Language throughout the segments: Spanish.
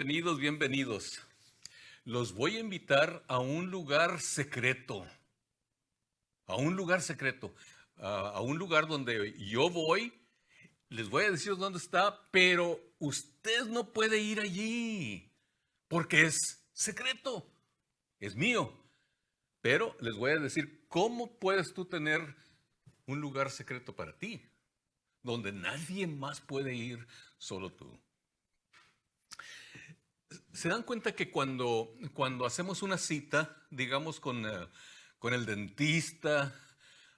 Bienvenidos, bienvenidos. Los voy a invitar a un lugar secreto, a un lugar secreto, a un lugar donde yo voy. Les voy a decir dónde está, pero usted no puede ir allí porque es secreto, es mío. Pero les voy a decir cómo puedes tú tener un lugar secreto para ti, donde nadie más puede ir, solo tú. ¿Se dan cuenta que cuando hacemos una cita, digamos con el dentista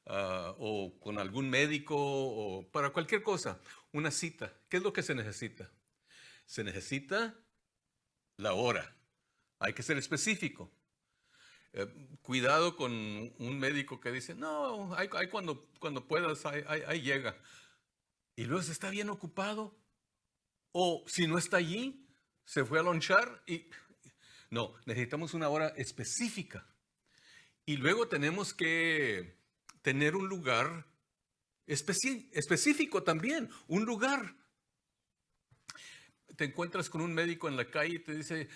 o con algún médico o para cualquier cosa, una cita, ¿qué es lo que se necesita? Se necesita la hora. Hay que ser específico. Eh, Cuidado con un médico que dice, no, hay cuando puedas, ahí llega. Y luego se está bien ocupado. O si no está allí, se fue a lonchar y no, necesitamos una hora específica. Y luego tenemos que tener un lugar específico también, un lugar. Te encuentras con un médico en la calle y te dice,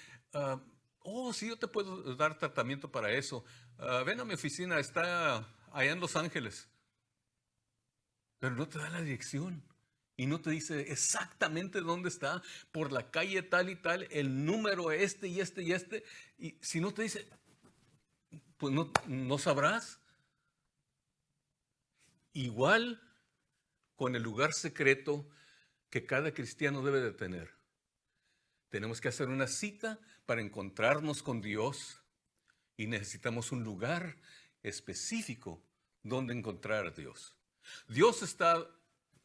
oh, sí, yo te puedo dar tratamiento para eso. Ven a mi oficina, está allá en Los Ángeles. Pero no te da la dirección. Y no te dice exactamente dónde está, por la calle tal y tal, el número este y este y este. Y si no te dice, pues no sabrás. Igual con el lugar secreto que cada cristiano debe de tener. Tenemos que hacer una cita para encontrarnos con Dios y necesitamos un lugar específico donde encontrar a Dios. Dios está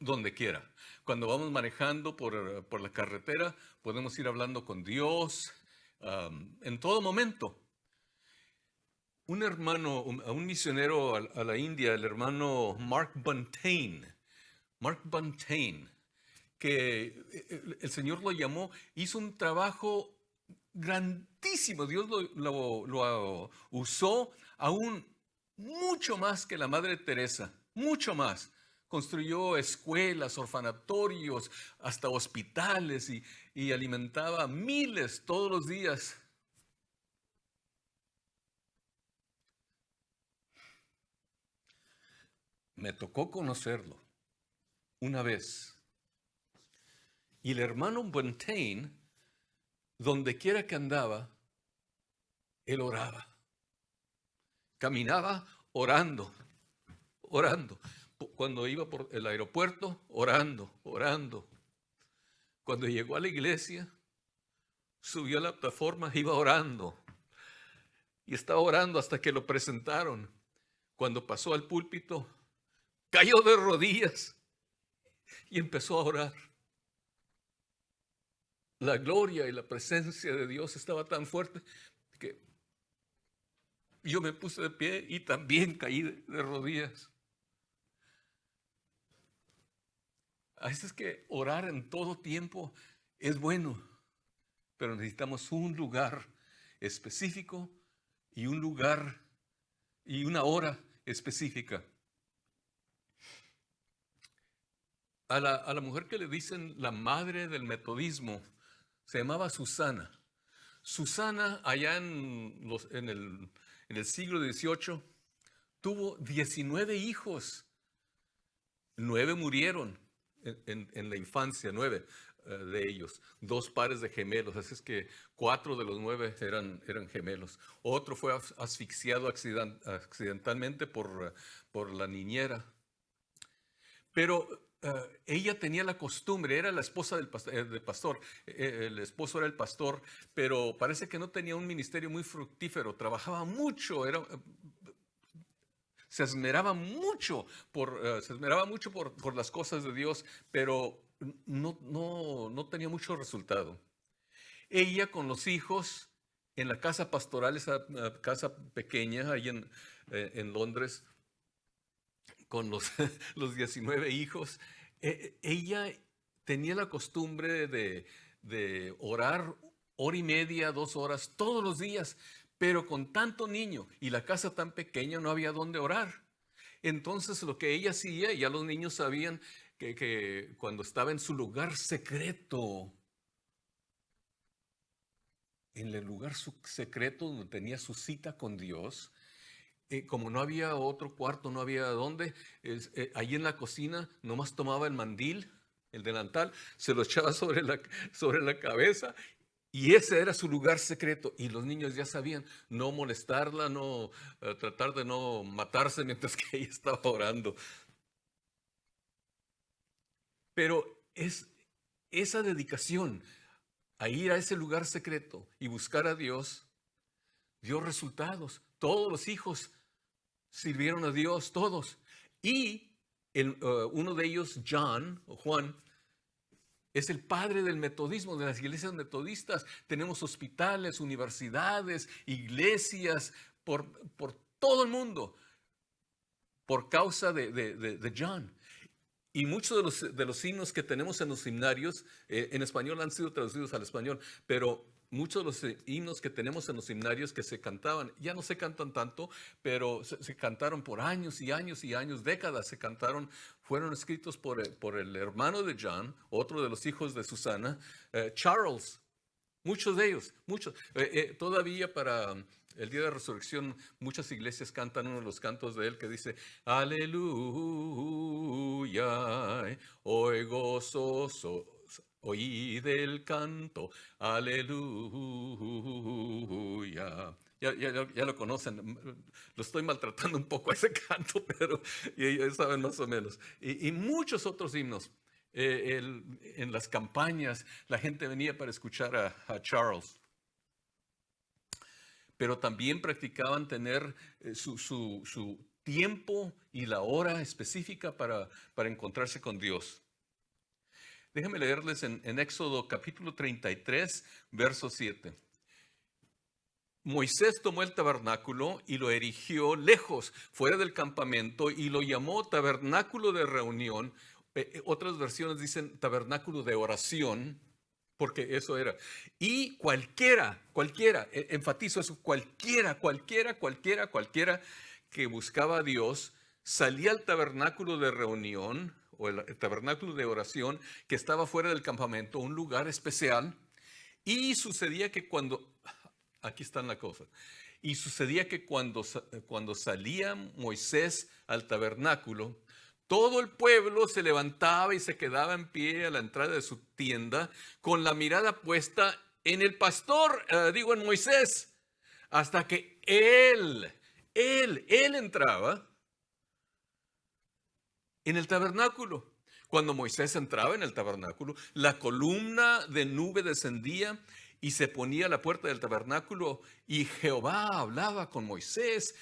donde quiera. Cuando vamos manejando por la carretera, podemos ir hablando con Dios en todo momento. Un hermano, un misionero a la India, el hermano Mark Buntain, que el Señor lo llamó, hizo un trabajo grandísimo. Dios lo usó aún mucho más que la Madre Teresa, mucho más. Construyó escuelas, orfanatorios, hasta hospitales y alimentaba a miles todos los días. Me tocó conocerlo una vez. Y el hermano Buntain, donde quiera que andaba, él oraba. Caminaba orando, orando. Cuando iba por el aeropuerto, orando, orando. Cuando llegó a la iglesia, subió a la plataforma, iba orando. Y estaba orando hasta que lo presentaron. Cuando pasó al púlpito, cayó de rodillas y empezó a orar. La gloria y la presencia de Dios estaba tan fuerte que yo me puse de pie y también caí de rodillas. Así es que orar en todo tiempo es bueno, pero necesitamos un lugar específico y un lugar y una hora específica. A la mujer que le dicen la madre del metodismo, se llamaba Susana. Susana, allá en el siglo XVIII, tuvo 19 hijos. 9 murieron en la infancia, 9 de ellos. 2 pares de gemelos, así es que 4 de los 9 eran gemelos. Otro fue asfixiado accidentalmente por la niñera. Pero ella tenía la costumbre, era la esposa del pastor, el esposo era el pastor, pero parece que no tenía un ministerio muy fructífero, trabajaba mucho, se esmeraba mucho por las cosas de Dios, pero no tenía mucho resultado. Ella con los hijos en la casa pastoral, esa casa pequeña ahí en Londres, con los 19 hijos, ella tenía la costumbre de orar 1 hora y media, 2 horas todos los días, pero con tanto niño y la casa tan pequeña no había dónde orar. Entonces lo que ella hacía, ya los niños sabían que cuando estaba en su lugar secreto, en el lugar secreto donde tenía su cita con Dios. Como no había otro cuarto, no había dónde, ahí en la cocina nomás tomaba el mandil, el delantal, se lo echaba sobre la cabeza y ese era su lugar secreto. Y los niños ya sabían no molestarla, no tratar de no matarse mientras que ella estaba orando. Pero esa dedicación a ir a ese lugar secreto y buscar a Dios dio resultados. Todos los hijos sirvieron a Dios, todos. Y uno de ellos, Juan, es el padre del metodismo, de las iglesias metodistas. Tenemos hospitales, universidades, iglesias por todo el mundo por causa de John. Y muchos de los himnos que tenemos en los himnarios, en español han sido traducidos al español, pero muchos de los himnos que tenemos en los himnarios que se cantaban, ya no se cantan tanto, pero se cantaron por años y años y años, décadas se cantaron, fueron escritos por el hermano de John, otro de los hijos de Susana, Charles. Muchos de ellos, muchos. Todavía para el día de resurrección, muchas iglesias cantan uno de los cantos de él que dice, aleluya, hoy gozoso, oíd el canto, aleluya. Ya lo conocen, lo estoy maltratando un poco a ese canto, pero ya saben más o menos. Y muchos otros himnos. En las campañas la gente venía para escuchar a Charles, pero también practicaban tener su tiempo y la hora específica para encontrarse con Dios. Déjenme leerles en Éxodo capítulo 33, verso 7. Moisés tomó el tabernáculo y lo erigió lejos, fuera del campamento, y lo llamó tabernáculo de reunión. Otras versiones dicen tabernáculo de oración, porque eso era. Y cualquiera, enfatizo eso, cualquiera que buscaba a Dios, salía al tabernáculo de reunión o el tabernáculo de oración que estaba fuera del campamento, un lugar especial, y sucedía que aquí está la cosa, y sucedía que cuando salía Moisés al tabernáculo, todo el pueblo se levantaba y se quedaba en pie a la entrada de su tienda con la mirada puesta en el pastor, en Moisés, hasta que él entraba en el tabernáculo. Cuando Moisés entraba en el tabernáculo, la columna de nube descendía y se ponía a la puerta del tabernáculo y Jehová hablaba con Moisés.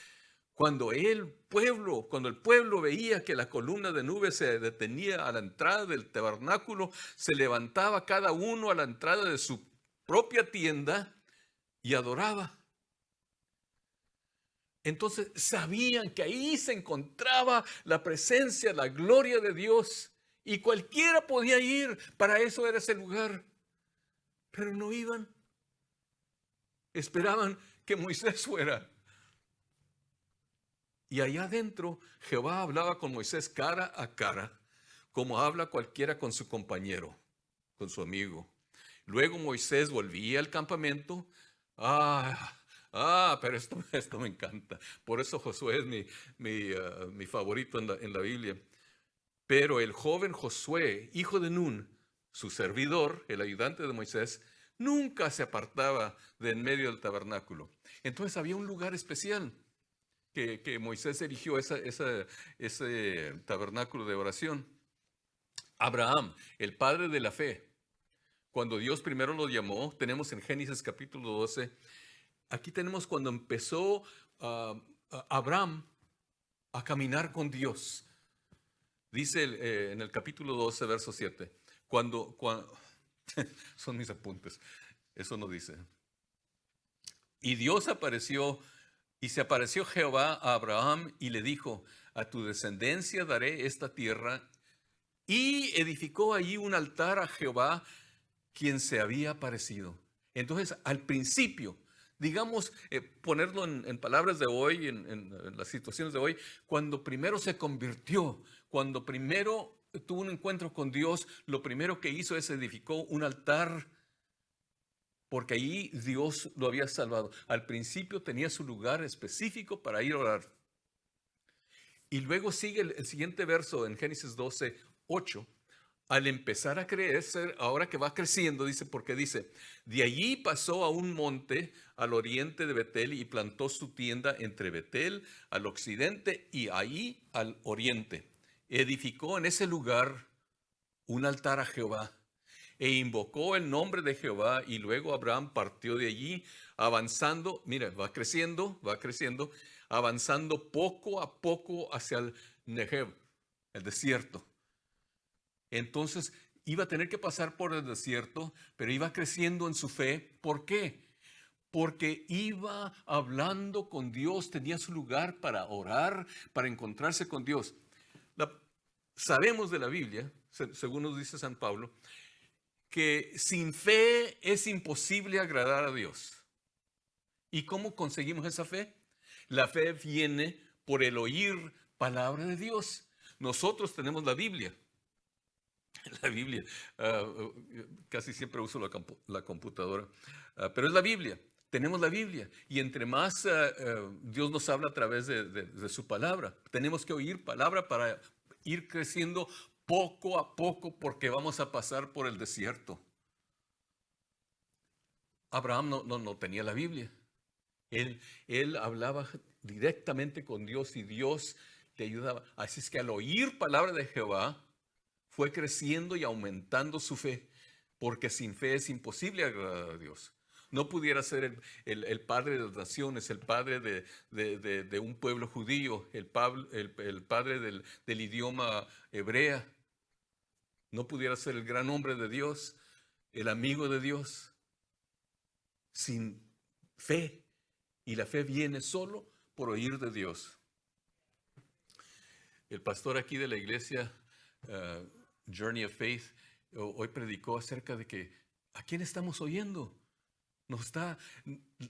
Cuando el pueblo veía que la columna de nube se detenía a la entrada del tabernáculo, se levantaba cada uno a la entrada de su propia tienda y adoraba. Entonces sabían que ahí se encontraba la presencia, la gloria de Dios, y cualquiera podía ir, para eso era ese lugar. Pero no iban, esperaban que Moisés fuera. Y allá adentro Jehová hablaba con Moisés cara a cara, como habla cualquiera con su compañero, con su amigo. Luego Moisés volvía al campamento. Pero esto me encanta. Por eso Josué es mi favorito en la Biblia. Pero el joven Josué, hijo de Nun, su servidor, el ayudante de Moisés, nunca se apartaba de en medio del tabernáculo. Entonces había un lugar especial que Moisés erigió, ese tabernáculo de oración. Abraham, el padre de la fe, cuando Dios primero lo llamó, tenemos en Génesis capítulo 12, aquí tenemos cuando empezó Abraham a caminar con Dios. Dice en el capítulo 12, verso 7, cuando son mis apuntes, eso no dice. Y Dios apareció, y se apareció Jehová a Abraham y le dijo, a tu descendencia daré esta tierra, y edificó allí un altar a Jehová, quien se había aparecido. Entonces, al principio, digamos, ponerlo en palabras de hoy, en las situaciones de hoy, cuando primero se convirtió, cuando primero tuvo un encuentro con Dios, lo primero que hizo es edificó un altar porque ahí Dios lo había salvado. Al principio tenía su lugar específico para ir a orar. Y luego sigue el siguiente verso en Génesis 12:8. Al empezar a crecer, ahora que va creciendo, dice, porque dice, de allí pasó a un monte al oriente de Betel y plantó su tienda entre Betel al occidente y ahí al oriente. Edificó en ese lugar un altar a Jehová e invocó el nombre de Jehová, y luego Abraham partió de allí avanzando, mira, va creciendo, avanzando poco a poco hacia el Negev, el desierto. Entonces iba a tener que pasar por el desierto, pero iba creciendo en su fe. ¿Por qué? Porque iba hablando con Dios, tenía su lugar para orar, para encontrarse con Dios. Sabemos de la Biblia, según nos dice San Pablo, que sin fe es imposible agradar a Dios. ¿Y cómo conseguimos esa fe? La fe viene por el oír palabra de Dios. Nosotros tenemos la Biblia. La Biblia, casi siempre uso la computadora, pero es la Biblia. Tenemos la Biblia y entre más Dios nos habla a través de su palabra, tenemos que oír palabra para ir creciendo poco a poco porque vamos a pasar por el desierto. Abraham no tenía la Biblia. Él hablaba directamente con Dios y Dios le ayudaba. Así es que al oír palabra de Jehová, fue creciendo y aumentando su fe, porque sin fe es imposible agradar a Dios. No pudiera ser el padre de las naciones, el padre de un pueblo judío, el padre del idioma hebrea. No pudiera ser el gran hombre de Dios, el amigo de Dios, sin fe. Y la fe viene solo por oír de Dios. El pastor aquí de la iglesia, Journey of Faith, hoy predicó acerca de que ¿a quién estamos oyendo?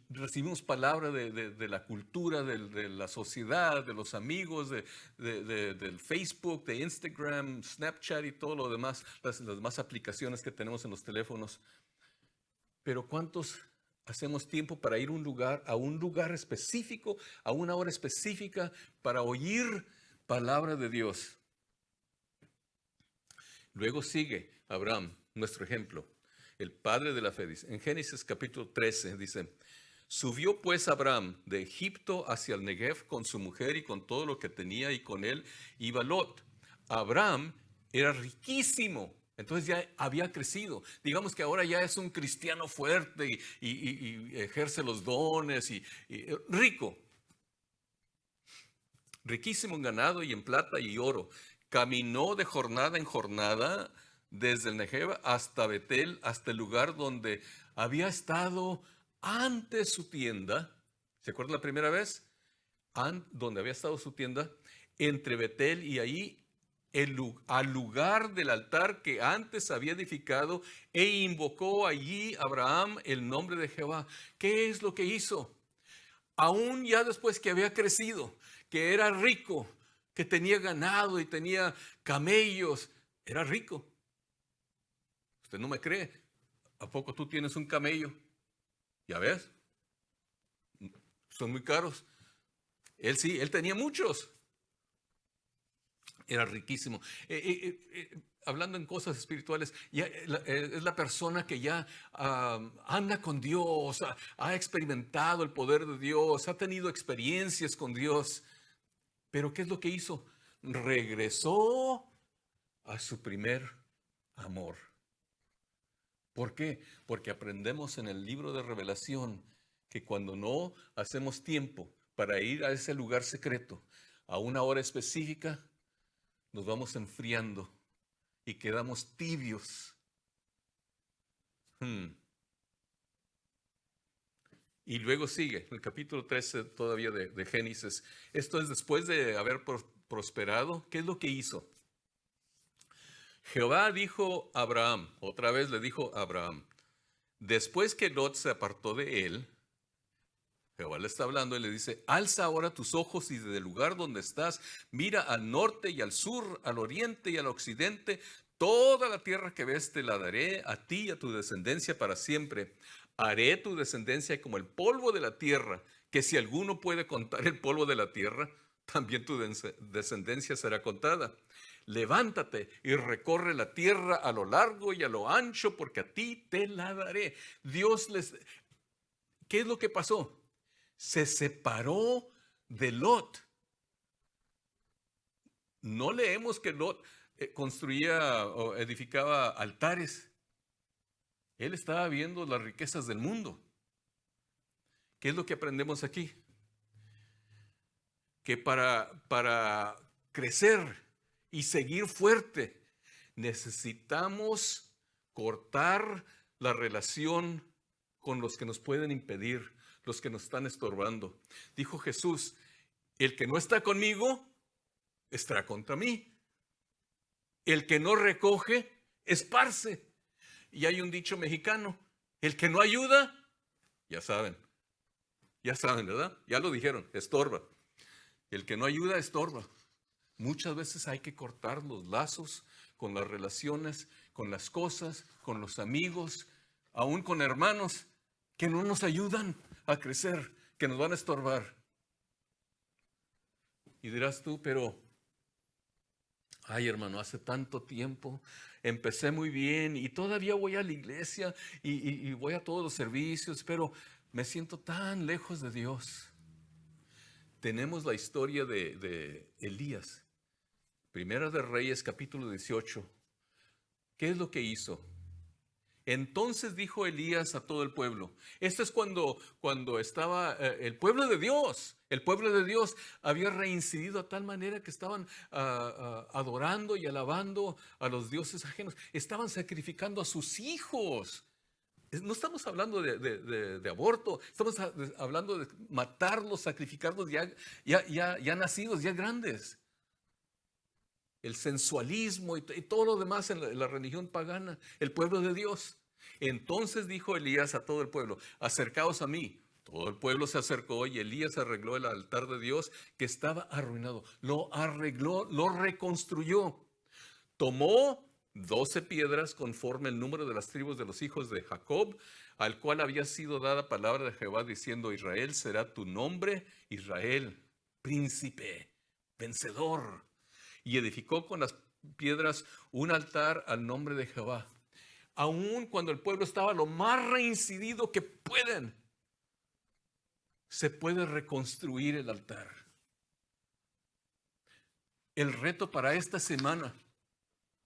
Recibimos palabra de la cultura, de la sociedad, de los amigos, del Facebook, de Instagram, Snapchat y todo lo demás, las demás aplicaciones que tenemos en los teléfonos. Pero ¿cuántos hacemos tiempo para ir a un lugar específico, a una hora específica, para oír palabra de Dios? Luego sigue Abraham, nuestro ejemplo, el padre de la fe. En Génesis capítulo 13 dice, subió pues Abraham de Egipto hacia el Negev con su mujer y con todo lo que tenía, y con él iba Lot. Abraham era riquísimo, entonces ya había crecido. Digamos que ahora ya es un cristiano fuerte y ejerce los dones y rico. Riquísimo en ganado y en plata y oro. Caminó de jornada en jornada desde el Negev hasta Betel, hasta el lugar donde había estado antes su tienda. ¿Se acuerdan la primera vez? Donde había estado su tienda, entre Betel y ahí, al lugar del altar que antes había edificado, e invocó allí Abraham el nombre de Jehová. ¿Qué es lo que hizo? Aún ya después que había crecido, que era rico, que tenía ganado y tenía camellos, era rico. Usted no me cree. ¿A poco tú tienes un camello? ¿Ya ves? Son muy caros. Él sí, él tenía muchos. Era riquísimo. Hablando en cosas espirituales, es la persona que ya anda con Dios, ha experimentado el poder de Dios, ha tenido experiencias con Dios. Pero ¿qué es lo que hizo? Regresó a su primer amor. ¿Por qué? Porque aprendemos en el libro de Revelación que cuando no hacemos tiempo para ir a ese lugar secreto, a una hora específica, nos vamos enfriando y quedamos tibios. Y luego sigue el capítulo 13 todavía de Génesis. Esto es después de haber prosperado. ¿Qué es lo que hizo? Jehová dijo a Abraham, otra vez le dijo a Abraham, después que Lot se apartó de él, Jehová le está hablando y le dice, alza ahora tus ojos y desde el lugar donde estás, mira al norte y al sur, al oriente y al occidente, toda la tierra que ves te la daré a ti y a tu descendencia para siempre. Haré tu descendencia como el polvo de la tierra, que si alguno puede contar el polvo de la tierra, también tu descendencia será contada. Levántate y recorre la tierra a lo largo y a lo ancho, porque a ti te la daré. ¿Qué es lo que pasó? Se separó de Lot. No leemos que Lot construía o edificaba altares. Él estaba viendo las riquezas del mundo. ¿Qué es lo que aprendemos aquí? Que para crecer y seguir fuerte, necesitamos cortar la relación con los que nos pueden impedir, los que nos están estorbando. Dijo Jesús, el que no está conmigo, estará contra mí. El que no recoge, esparce. Y hay un dicho mexicano, el que no ayuda, ya saben, ¿verdad? Ya lo dijeron, estorba. El que no ayuda, estorba. Muchas veces hay que cortar los lazos con las relaciones, con las cosas, con los amigos, aún con hermanos que no nos ayudan a crecer, que nos van a estorbar. Y dirás tú, pero, ay hermano, hace tanto tiempo empecé muy bien y todavía voy a la iglesia y voy a todos los servicios, pero me siento tan lejos de Dios. Tenemos la historia de Elías. Primera de Reyes, capítulo 18. ¿Qué es lo que hizo? Entonces dijo Elías a todo el pueblo. Esto es cuando estaba el pueblo de Dios. El pueblo de Dios había reincidido a tal manera que estaban adorando y alabando a los dioses ajenos. Estaban sacrificando a sus hijos. No estamos hablando de aborto. Estamos hablando de matarlos, sacrificarlos ya nacidos, ya grandes. El sensualismo y todo lo demás en la religión pagana, el pueblo de Dios. Entonces dijo Elías a todo el pueblo, acercaos a mí. Todo el pueblo se acercó y Elías arregló el altar de Dios que estaba arruinado. Lo arregló, lo reconstruyó. Tomó 12 piedras conforme el número de las tribus de los hijos de Jacob, al cual había sido dada palabra de Jehová diciendo, Israel será tu nombre, Israel, príncipe, vencedor. Y edificó con las piedras un altar al nombre de Jehová. Aun cuando el pueblo estaba lo más reincidido que pueden, se puede reconstruir el altar. El reto para esta semana,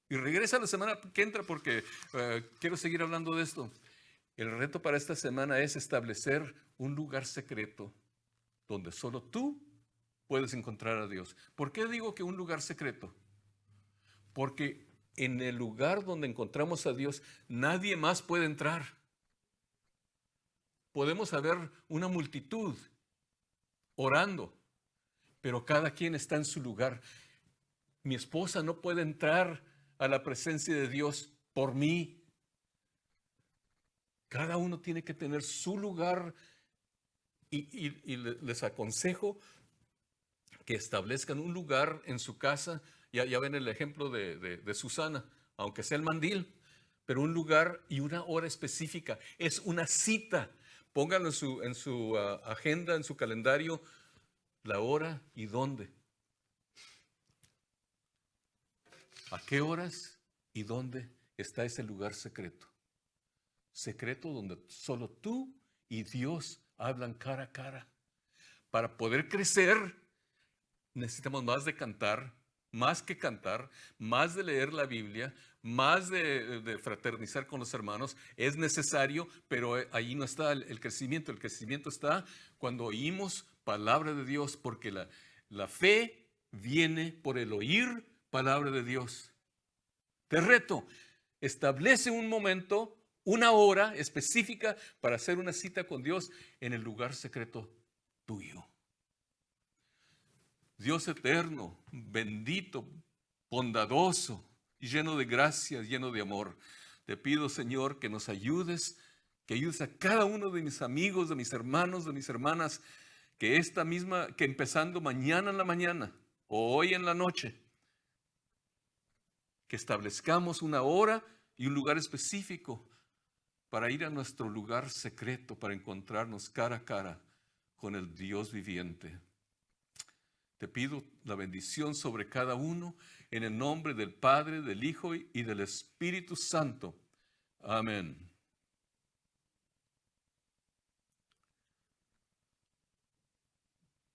y regresa la semana que entra porque quiero seguir hablando de esto. El reto para esta semana es establecer un lugar secreto donde solo tú puedes encontrar a Dios. ¿Por qué digo que un lugar secreto? Porque en el lugar donde encontramos a Dios, nadie más puede entrar. Podemos haber una multitud orando, pero cada quien está en su lugar. Mi esposa no puede entrar a la presencia de Dios por mí. Cada uno tiene que tener su lugar y les aconsejo que establezcan un lugar en su casa. Ya ven el ejemplo de Susana, aunque sea el mandil, pero un lugar y una hora específica. Es una cita. Pónganlo en su agenda, en su calendario, la hora y dónde. ¿A qué horas y dónde está ese lugar secreto? Secreto donde solo tú y Dios hablan cara a cara. Para poder crecer, necesitamos más de cantar, más que cantar, más de leer la Biblia, más de fraternizar con los hermanos. Es necesario, pero ahí no está el crecimiento. El crecimiento está cuando oímos palabra de Dios, porque la fe viene por el oír palabra de Dios. Te reto, establece un momento, una hora específica para hacer una cita con Dios en el lugar secreto tuyo. Dios eterno, bendito, bondadoso, lleno de gracia, lleno de amor. Te pido, Señor, que nos ayudes, que ayudes a cada uno de mis amigos, de mis hermanos, de mis hermanas, que que empezando mañana en la mañana o hoy en la noche, que establezcamos una hora y un lugar específico para ir a nuestro lugar secreto, para encontrarnos cara a cara con el Dios viviente. Te pido la bendición sobre cada uno en el nombre del Padre, del Hijo y del Espíritu Santo. Amén.